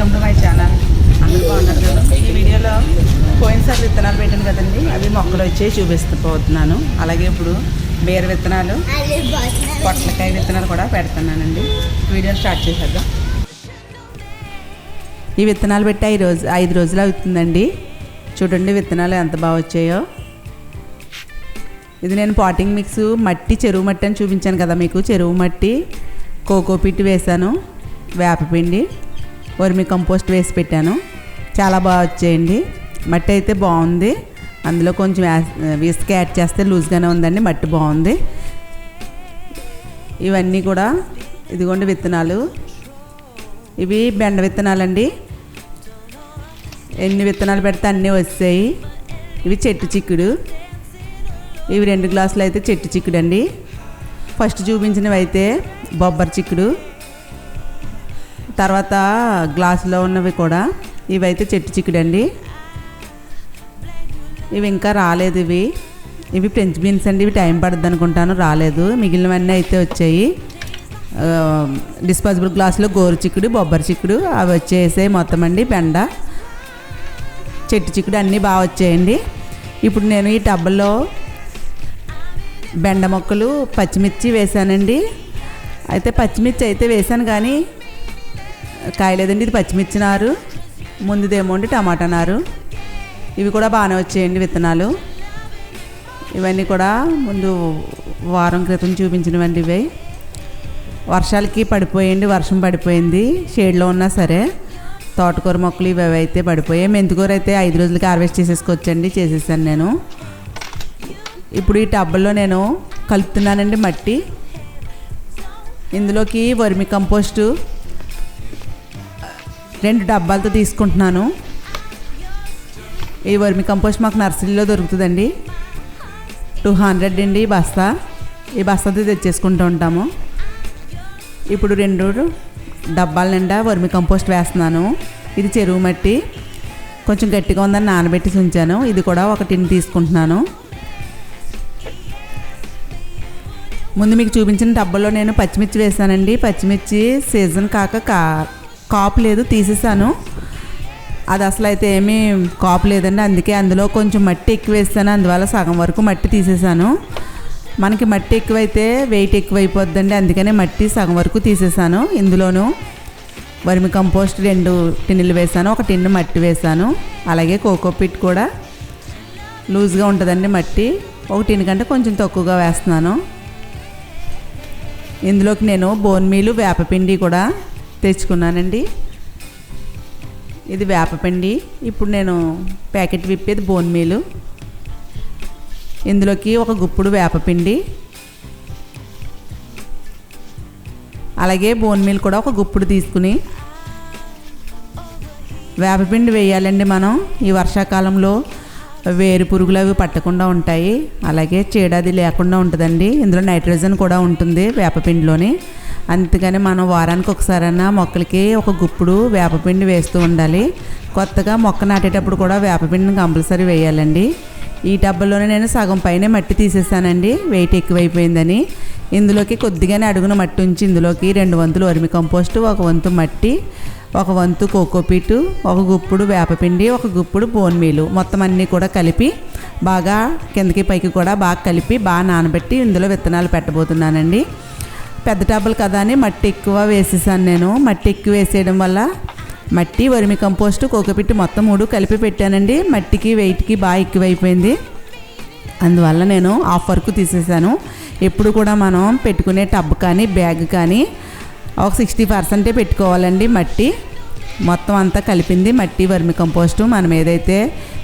Welcome to my channel. అందరూ బాగున్నారు కదా. ఈ వీడియోలో పోయినసారి విత్తనాలు పెట్టాను కదండి, అవి మొక్కలు వచ్చి చూపిస్తున్నాను. అలాగే ఇప్పుడు బీర విత్తనాలు, పొట్లకాయ విత్తనాలు కూడా పెడుతున్నానండి. వీడియో స్టార్ట్ చేసేద్దాం. ఈ విత్తనాలు పెట్టి 5 రోజులు అవుతుందండి. చూడండి విత్తనాలు ఎంత బాగా వచ్చాయో. ఇది నేను పాటింగ్ మిక్స్ మట్టి, చెరువు మట్టి అని చూపించాను కదా మీకు. చెరువు మట్టి, కోకోపీట్ వేసాను, వేపపిండి, వర్మి కంపోస్ట్ వేసి పెట్టాను. చాలా బాగా వచ్చాయండి. మట్టి అయితే బాగుంది. అందులో కొంచెం ఇసుక యాడ్ చేస్తే లూజ్గానే ఉందండి. మట్టి బాగుంది. ఇవన్నీ కూడా ఇదిగోండి విత్తనాలు. ఇవి బెండ విత్తనాలండి. ఎన్ని విత్తనాలు పెడితే అన్నీ వచ్చాయి. ఇవి చెట్టు చిక్కుడు. ఇవి 2 గ్లాసులు అయితే చెట్టు చిక్కుడు అండి. ఫస్ట్ చూపించినవి అయితే బొబ్బరి చిక్కుడు. తర్వాత గ్లాసులో ఉన్నవి కూడా ఇవైతే చెట్టు చిక్కుడు అండి. ఇవి ఇంకా రాలేదు. ఇవి ఫ్రెంచ్ బీన్స్ అండి. ఇవి టైం పడుతుంది అనుకుంటాను, రాలేదు. మిగిలినవన్నీ అయితే వచ్చాయి. డిస్పోజబుల్ గ్లాసులో గోరు చిక్కుడు, బొబ్బరి చిక్కుడు అవి వచ్చేసాయి మొత్తం అండి. బెండ, చెట్టు చిక్కుడు అన్నీ బాగా వచ్చాయండి. ఇప్పుడు నేను ఈ టబ్బలో బెండ మొక్కలు, పచ్చిమిర్చి వేసానండి. అయితే పచ్చిమిర్చి అయితే వేసాను కానీ కాయలేదండి. ఇది పచ్చిమిర్చి నారు, ముందుదేమో అండి టమాటా నారు. ఇవి కూడా బాగానే వచ్చాయండి విత్తనాలు. ఇవన్నీ కూడా ముందు వారం క్రితం చూపించినవండి. ఇవి వర్షాలకి పడిపోయండి. వర్షం పడిపోయింది. షేడ్లో ఉన్నా సరే తోటకూర మొక్కలు ఇవి అయితే పడిపోయాయి. మెంతికూర అయితే 5 రోజులకి హార్వెస్ట్ చేసేసుకోవచ్చండి. చేసేసాను నేను. ఇప్పుడు ఈ టబ్బల్లో నేను కలుపుతున్నానండి మట్టి. ఇందులోకి వర్మి కంపోస్టు 2 డబ్బాలతో తీసుకుంటున్నాను. ఈ వర్మి కంపోస్ట్ మాకు నర్సరీలో దొరుకుతుందండి. 200 అండి బస్తా. ఈ బస్తాతో తెచ్చేసుకుంటూ ఉంటాము. ఇప్పుడు 2 డబ్బాల నిండా వర్మి కంపోస్ట్ వేస్తున్నాను. ఇది చెరువు మట్టి, కొంచెం గట్టిగా ఉందని నానబెట్టి ఉంచాను. ఇది కూడా ఒక టిన్ తీసుకుంటున్నాను. ముందు మీకు చూపించిన డబ్బాలో నేను పచ్చిమిర్చి వేసానండి. పచ్చిమిర్చి సీజన్ కాపు లేదు, తీసేసాను. అది అసలు అయితే ఏమీ కాపు లేదండి. అందుకే అందులో కొంచెం మట్టి ఎక్కువ వేస్తాను. అందువల్ల సగం వరకు మట్టి తీసేసాను. మనకి మట్టి ఎక్కువైతే వెయిట్ ఎక్కువైపోద్దండి. అందుకనే మట్టి సగం వరకు తీసేసాను. ఇందులోను వర్మి కంపోస్ట్ 2 టిన్నులు వేసాను. ఒక టిన్ను మట్టి వేసాను. అలాగే కోకోపీట్ కూడా లూజ్గా ఉంటుందండి మట్టి. ఒక టిన్ను కంటే కొంచెం తక్కువగా వేస్తున్నాను. ఇందులోకి నేను బోన్ మీలు, వేపపిండి కూడా తెచ్చుకున్నానండి. ఇది వేపపిండి. ఇప్పుడు నేను ప్యాకెట్ విప్పేది బోన్ మీలు. ఇందులోకి ఒక గుప్పుడు వేపపిండి, అలాగే బోన్ మీల్ కూడా ఒక గుప్పుడు తీసుకుని వేపపిండి వేయాలండి. మనం ఈ వర్షాకాలంలో వేరు పురుగులు అవి పట్టకుండా ఉంటాయి. అలాగే చీడది లేకుండా ఉంటుందండి. ఇందులో నైట్రోజన్ కూడా ఉంటుంది వేపపిండిలోని. అందుకని మనం వారానికి ఒకసారైనా మొక్కలకి ఒక గుప్పుడు వేపపిండి వేస్తూ ఉండాలి. కొత్తగా మొక్క నాటేటప్పుడు కూడా వేపపిండిని కంపల్సరీ వేయాలండి. ఈ టబ్బలోనే నేను సగం పైనే మట్టి తీసేసానండి, వెయిట్ ఎక్కువైపోయిందని. ఇందులోకి కొద్దిగానే అడుగున మట్టి ఉంచి ఇందులోకి 2 వంతులు వర్మి కంపోస్టు, 1 వంతు మట్టి, 1 వంతు కోకోపీటు, 1 గుప్పుడు వేపపిండి, 1 గుప్పుడు బోన్ మీలు మొత్తం అన్నీ కూడా కలిపి బాగా కిందకి పైకి కూడా బాగా కలిపి బాగా నానబెట్టి ఇందులో విత్తనాలు పెట్టబోతున్నానండి. పెద్ద టబ్బలు కదా అని మట్టి ఎక్కువ వేసేసాను నేను. మట్టి ఎక్కువ వేసేయడం వల్ల మట్టి, వర్మి కంపోస్టు, కోకోపీట్ మొత్తం 3 కలిపి పెట్టానండి. మట్టికి వెయిట్కి బాగా ఎక్కువైపోయింది. అందువల్ల నేను హాఫ్ వరకు తీసేసాను. ఎప్పుడు కూడా మనం పెట్టుకునే టబ్ కానీ బ్యాగ్ కానీ ఒక 60% పెట్టుకోవాలండి. మట్టి మొత్తం అంతా కలిపింది మట్టి, వర్మి కంపోస్టు మనం ఏదైతే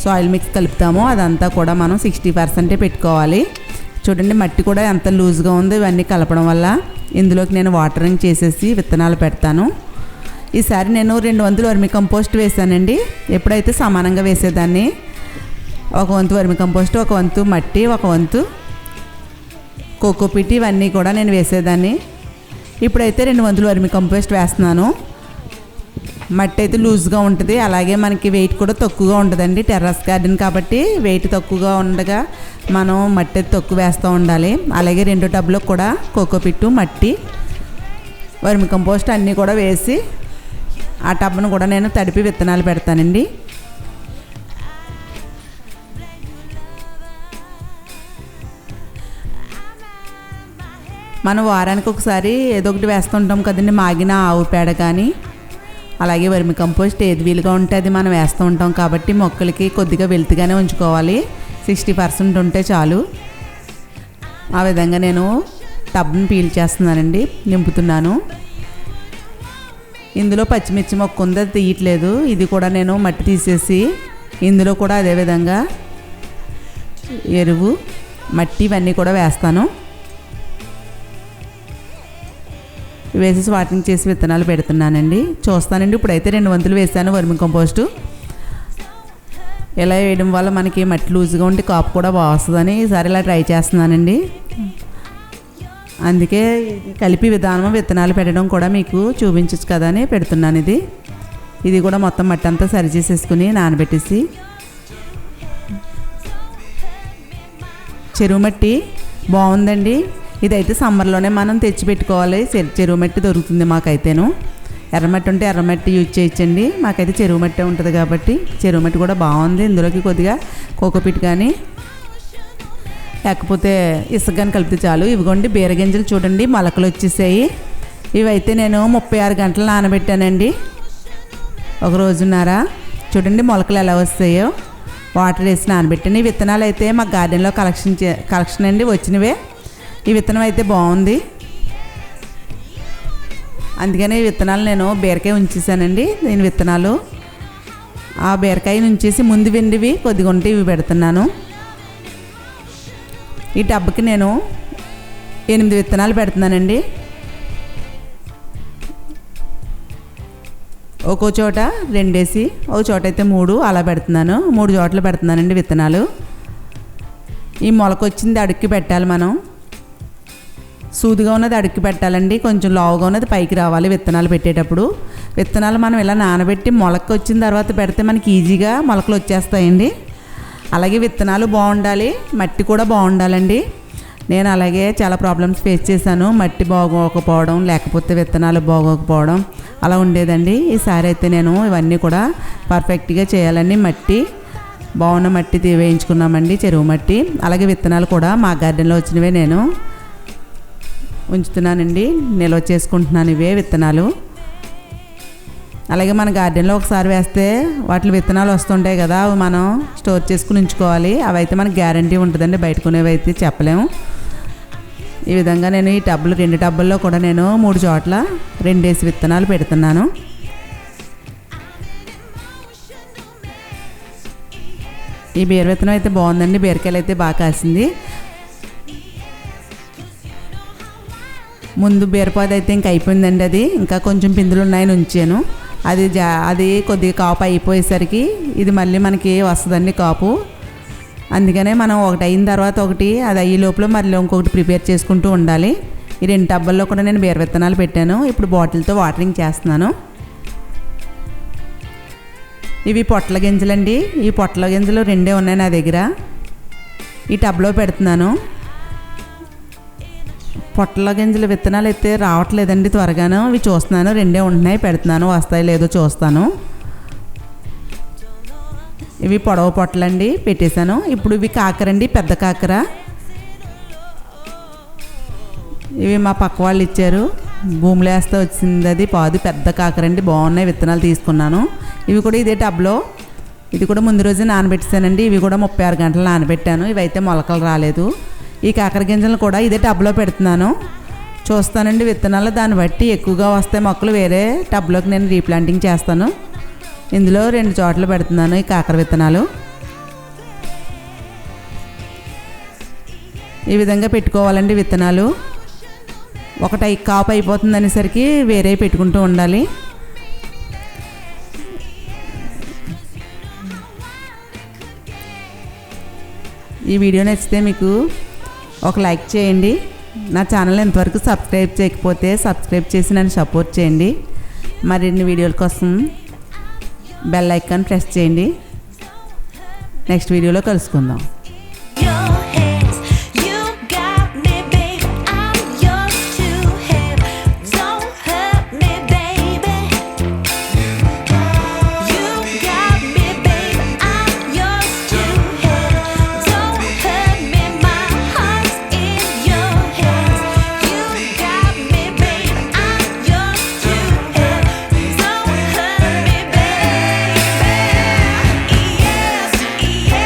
సాయిల్ మిక్స్ కలుపుతామో అదంతా కూడా మనం 60% పెట్టుకోవాలి. చూడండి మట్టి కూడా ఎంత లూజ్గా ఉందో ఇవన్నీ కలపడం వల్ల. ఇందులోకి నేను వాటరింగ్ చేసేసి విత్తనాలు పెడతాను. ఈసారి నేను 2 వంతులు వర్మి కంపోస్ట్ వేసానండి. ఎప్పుడైతే సమానంగా వేసేదాన్ని. 1 వంతు వర్మి కంపోస్ట్, 1 వంతు మట్టి, 1 వంతు కోకోపీట్ ఇవన్నీ కూడా నేను వేసేదాన్ని. ఇప్పుడైతే 2 వంతులు వర్మి కంపోస్ట్ వేస్తున్నాను. మట్టి అయితే లూజ్గా ఉంటుంది. అలాగే మనకి వెయిట్ కూడా తక్కువగా ఉంటుందండి. టెర్రస్ గార్డెన్ కాబట్టి వెయిట్ తక్కువగా ఉండగా మనం మట్టి తక్కువ వేస్తూ ఉండాలి. అలాగే 2 టబ్లో కూడా కోకోపీట్, మట్టి, వర్మి కంపోస్ట్ అన్నీ కూడా వేసి ఆ టబ్ను కూడా నేను తడిపి విత్తనాలు పెడతానండి. మనం వారానికి ఒకసారి ఏదో ఒకటి వేస్తుంటాం కదండి, మాగిన ఆవు పేడ కానీ అలాగే వర్మి కంపోస్ట్ ఏది వీలుగా ఉంటే అది మనం వేస్తూ ఉంటాం. కాబట్టి మొక్కలకి కొద్దిగా వెల్తిగానే ఉంచుకోవాలి, 60% ఉంటే చాలు. ఆ విధంగా నేను టబ్ని పీల్ చేస్తున్నానండి, నింపుతున్నాను. ఇందులో పచ్చిమిర్చి మొక్క ఉంది, అది తీయట్లేదు. ఇది కూడా నేను మట్టి తీసేసి ఇందులో కూడా అదేవిధంగా ఎరువు, మట్టి ఇవన్నీ కూడా వేస్తాను. వేసేసి వాటింగ్ చేసి విత్తనాలు పెడుతున్నానండి. చూస్తానండి, ఇప్పుడైతే 2 వంతులు వేసాను వర్మి కంపోస్టు. ఇలా వేయడం వల్ల మనకి మట్టి లూజ్గా ఉంటే కాపు కూడా బాగా వస్తుందని ఈసారి ఇలా ట్రై చేస్తున్నానండి. అందుకే కలిపి విధానం విత్తనాలు పెట్టడం కూడా మీకు చూపించచ్చు కదా అని పెడుతున్నాను. ఇది కూడా మొత్తం మట్టి అంతా సరి చేసేసుకుని నానబెట్టేసి, చెరువు మట్టి బాగుందండి. ఇదైతే సమ్మర్లోనే మనం తెచ్చి పెట్టుకోవాలి. చెరువు మట్టి దొరుకుతుంది మాకైతేను. ఎర్రమట్టి ఉంటే ఎర్రమట్టి యూజ్ చేయొచ్చండి. మాకైతే చెరువు మట్టి ఉంటుంది కాబట్టి చెరువు మట్టి కూడా బాగుంది. ఇందులోకి కొద్దిగా కోకోపిట్ కానీ లేకపోతే ఇసుక కానీ కలిపితే చాలు. ఇవిగోండి బీరగింజలు చూడండి, మొలకలు వచ్చేసాయి. ఇవైతే నేను 36 గంటలు నానబెట్టానండి, ఒక రోజున్నర. చూడండి మొలకలు ఎలా వస్తాయో, వాటర్ వేసి నానబెట్టాను. ఈ విత్తనాలు అయితే మా గార్డెన్లో కలెక్షన్ అండి వచ్చినవే. ఈ విత్తనం అయితే బాగుంది, అందుకని ఈ విత్తనాలు నేను బీరకాయ ఉంచేసానండి. నేను విత్తనాలు ఆ బీరకాయ ఉంచేసి ముందు వెండివి కొద్దిగా ఉంటే ఇవి పెడుతున్నాను. ఈ టబ్కి నేను 8 విత్తనాలు పెడుతున్నానండి. ఒక్కో చోట 2 వేసి ఒక చోట అయితే 3 అలా పెడుతున్నాను. 3 చోట్ల పెడుతున్నానండి విత్తనాలు. ఈ మొలక వచ్చింది అడుక్కి పెట్టాలి, మనం సూదిగా ఉన్నది అడుక్కి పెట్టాలండి. కొంచెం లావుగా ఉన్నది పైకి రావాలి విత్తనాలు పెట్టేటప్పుడు. విత్తనాలు మనం ఇలా నానబెట్టి మొలక వచ్చిన తర్వాత పెడితే మనకి ఈజీగా మొలకలు వచ్చేస్తాయండి. అలాగే విత్తనాలు బాగుండాలి, మట్టి కూడా బాగుండాలండి. నేను అలాగే చాలా ప్రాబ్లమ్స్ ఫేస్ చేశాను, మట్టి బాగోకపోవడం లేకపోతే విత్తనాలు బాగోకపోవడం అలా ఉండేదండి. ఈసారి అయితే నేను ఇవన్నీ కూడా పర్ఫెక్ట్గా చేయాలని మట్టి బాగున్న మట్టి వేయించుకున్నామండి, చెరువు మట్టి. అలాగే విత్తనాలు కూడా మా గార్డెన్లో వచ్చినవే నేను ఉంచుతున్నానండి, నిల్వ చేసుకుంటున్నాను ఇవే విత్తనాలు. అలాగే మన గార్డెన్లో ఒకసారి వేస్తే వాటి విత్తనాలు వస్తుంటాయి కదా, అవి మనం స్టోర్ చేసుకుని ఉంచుకోవాలి. అవి అయితే మనకు గ్యారంటీ ఉంటుందండి, బయట కొనేవి అయితే చెప్పలేము. ఈ విధంగా నేను ఈ టబ్బులు 2 టబ్బుల్లో కూడా నేను 3 చోట్ల 2 వేసి విత్తనాలు పెడుతున్నాను. ఈ బీర విత్తనం అయితే బాగుందండి, బీరకాయలు అయితే బాగా కాసింది. ముందు బీరపాదు అయితే ఇంక అయిపోయిందండి, అది ఇంకా కొంచెం పిందులు ఉన్నాయని ఉంచాను. అది కొద్దిగా కాపు అయిపోయేసరికి ఇది మళ్ళీ మనకి వస్తుందండి కాపు. అందుకనే మనం ఒకటి అయిన తర్వాత ఒకటి, అది అయ్యే లోపల మళ్ళీ ఇంకొకటి ప్రిపేర్ చేసుకుంటూ ఉండాలి. ఈ 2 టబ్బల్లో కూడా నేను బీర విత్తనాలు పెట్టాను. ఇప్పుడు బాటిల్తో వాటరింగ్ చేస్తున్నాను. ఇవి పొట్ల గింజలండి. ఈ పొట్ల గింజలు 2 ఉన్నాయి నా దగ్గర. ఈ టబ్లో పెడుతున్నాను. పొట్ల గింజల విత్తనాలు అయితే రావట్లేదండి త్వరగాను. ఇవి చూస్తున్నాను, 2 ఉంటున్నాయి, పెడుతున్నాను, వస్తాయి లేదో చూస్తాను. ఇవి పొడవ పొట్లండి, పెట్టేశాను. ఇప్పుడు ఇవి కాకరండి, పెద్ద కాకర. ఇవి మా పక్క వాళ్ళు ఇచ్చారు, భూమిలో వేస్తే వచ్చింది అది పాదు, పెద్ద కాకరండి, బాగున్నాయి, విత్తనాలు తీసుకున్నాను. ఇవి కూడా ఇదే టబ్లో, ఇది కూడా ముందు రోజు నానబెట్టేశానండి. ఇవి కూడా 36 గంటలు నానబెట్టాను. ఇవైతే మొలకలు రాలేదు. ఈ కాకర గింజలు కూడా ఇదే టబ్లో పెడుతున్నాను. చూస్తానండి విత్తనాలు, దాన్ని బట్టి ఎక్కువగా వస్తే మొక్కలు వేరే టబ్లోకి నేను రీప్లాంటింగ్ చేస్తాను. ఇందులో 2 చోట్ల పెడుతున్నాను ఈ కాకర విత్తనాలు. ఈ విధంగా పెట్టుకోవాలండి విత్తనాలు. ఒకటి కాపు అయిపోతుంది అనేసరికి వేరే పెట్టుకుంటూ ఉండాలి. ఈ వీడియో నచ్చితే మీకు ఒక లైక్ చేయండి. నా ఛానల్ ఎంతవరకు సబ్స్క్రైబ్ చేయకపోతే సబ్స్క్రైబ్ చేసి నన్ను సపోర్ట్ చేయండి. మరిన్ని వీడియోల కోసం బెల్ ఐకాన్ ప్రెస్ చేయండి. నెక్స్ట్ వీడియోలో కలుసుకుందాం.